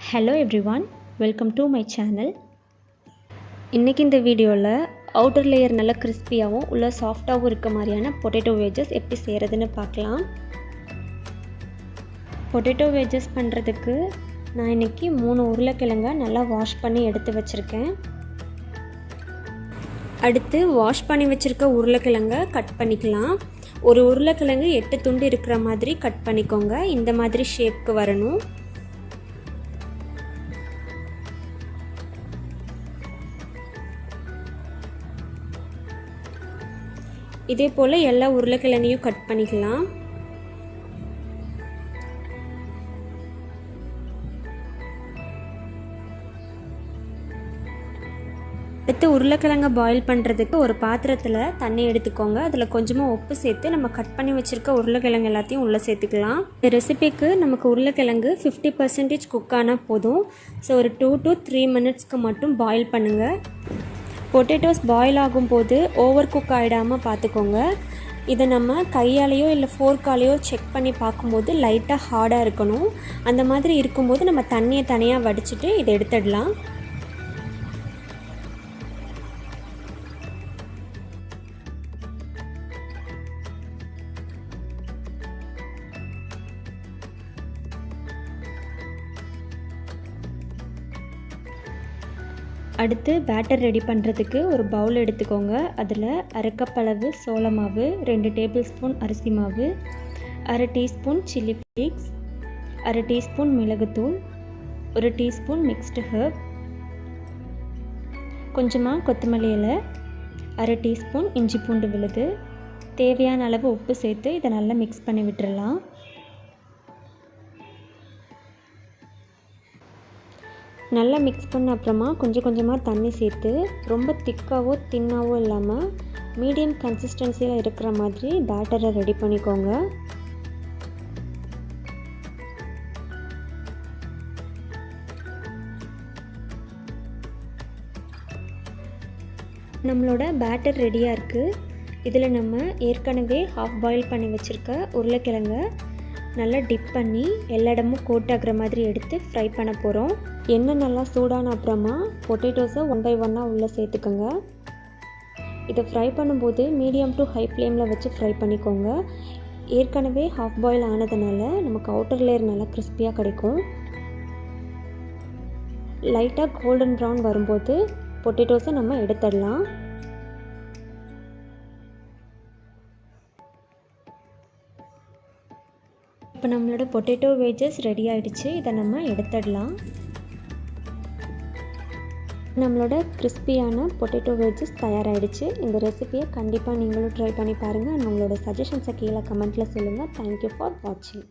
Hello everyone, welcome to my channel. இன்னைக்கு இந்த வீடியோவில் அவுட்டர் லேயர் நல்ல கிறிஸ்பியாகவும் உள்ள சாஃப்டாகவும் இருக்க மாதிரியான பொட்டேட்டோ வெஜஸ் எப்படி செய்கிறதுன்னு பார்க்கலாம். பொட்டேட்டோ வெஜஸ் பண்ணுறதுக்கு நான் இன்றைக்கி 3 உருளைக்கிழங்கை நல்லா வாஷ் பண்ணி எடுத்து வச்சுருக்கேன். அடுத்து வாஷ் பண்ணி வச்சுருக்க உருளைக்கிழங்கை கட் பண்ணிக்கலாம். ஒரு உருளைக்கிழங்கு 8 துண்டு இருக்கிற மாதிரி கட் பண்ணிக்கோங்க. இந்த மாதிரி ஷேப்க்கு வரணும். இதே போல் எல்லா உருளைக்கிழங்கையும் கட் பண்ணிக்கலாம். அடுத்து உருளைக்கிழங்கை பாயில் பண்ணுறதுக்கு ஒரு பாத்திரத்தில் தண்ணி எடுத்துக்கோங்க. அதில் கொஞ்சமாக உப்பு சேர்த்து நம்ம கட் பண்ணி வச்சுருக்க உருளைக்கிழங்கு எல்லாத்தையும் உள்ளே சேர்த்துக்கலாம். இந்த ரெசிபிக்கு நமக்கு உருளைக்கிழங்கு 50% குக் ஆனால் போதும். ஸோ ஒரு 2 to 3 மினிட்ஸ்க்கு மட்டும் பாயில் பண்ணுங்கள். பொட்டேட்டோஸ் பாயில் ஆகும்போது ஓவர் குக் ஆகிடாமல் பார்த்துக்கோங்க. இதை நம்ம கையாலேயோ இல்லை ஃபோர்க்காலேயோ செக் பண்ணி பார்க்கும்போது லைட்டாக ஹார்டாக இருக்கணும். அந்த மாதிரி இருக்கும்போது நம்ம தண்ணியை தனியாக வடிச்சிட்டு இதை எடுத்துடலாம். அடுத்து பேட்டர் ரெடி பண்ணுறதுக்கு ஒரு பவுல் எடுத்துக்கோங்க. அதில் 1/2 கப் அளவு சோள மாவு, 2 டேபிள் ஸ்பூன் அரிசி மாவு, 1/2 டீஸ்பூன் சில்லி ஃப்ளேக்ஸ், 1/2 டீஸ்பூன் மிளகுத்தூள், 1 டீஸ்பூன் மிக்ஸ்டு ஹர்ப், கொஞ்சமாக கொத்தமல்லி இலை, 1/2 டீஸ்பூன் இஞ்சி பூண்டு விழுது, தேவையான அளவு உப்பு சேர்த்து இதை நல்லா மிக்ஸ் பண்ணி விட்டுறலாம். நல்லா மிக்ஸ் பண்ண அப்புறமா கொஞ்சமாக தண்ணி சேர்த்து ரொம்ப திக்காவோ தின்னாவோ இல்லாமல் மீடியம் கன்சிஸ்டன்சியில் இருக்கிற மாதிரி பேட்டரை ரெடி பண்ணிக்கோங்க. நம்மளோட பேட்டர் ரெடியாக இருக்குது. இதில் நம்ம ஏற்கனவே ஹாஃப் பாயில் பண்ணி வச்சுருக்க உருளைக்கிழங்கை நல்லா டிப் பண்ணி எல்லா இடமும் கோட் ஆகிற மாதிரி எடுத்து ஃப்ரை பண்ண போகிறோம். எண்ணெய் நல்லா சூடான அப்புறமா பொட்டேட்டோஸை 1 by 1 உள்ளே சேர்த்துக்கோங்க. இதை ஃப்ரை பண்ணும்போது மீடியம் டு ஹை ஃப்ளேமில் வச்சு ஃப்ரை பண்ணிக்கோங்க. ஏற்கனவே ஹாஃப் பாயில் ஆனதுனால நமக்கு அவுட்டர் லேயர் நல்லா கிறிஸ்பியாக கிடைக்கும். லைட்டாக கோல்டன் ப்ரௌன் வரும்போது பொட்டேட்டோஸை நம்ம எடுத்துடலாம். இப்போ நம்மளோட பொட்டேட்டோ வெஜஸ் ரெடி ஆகிடுச்சு. இதை நம்ம எடுத்துடலாம். நம்மளோட கிறிஸ்பியான பொட்டேட்டோ வெஜஸ் தயாராகிடுச்சு. இந்த ரெசிபியை கண்டிப்பாக நீங்களும் ட்ரை பண்ணி பாருங்கள். உங்களோட சஜஷன்ஸை கீழே கமெண்ட்டில் சொல்லுங்கள். தேங்க்யூ ஃபார் வாட்சிங்.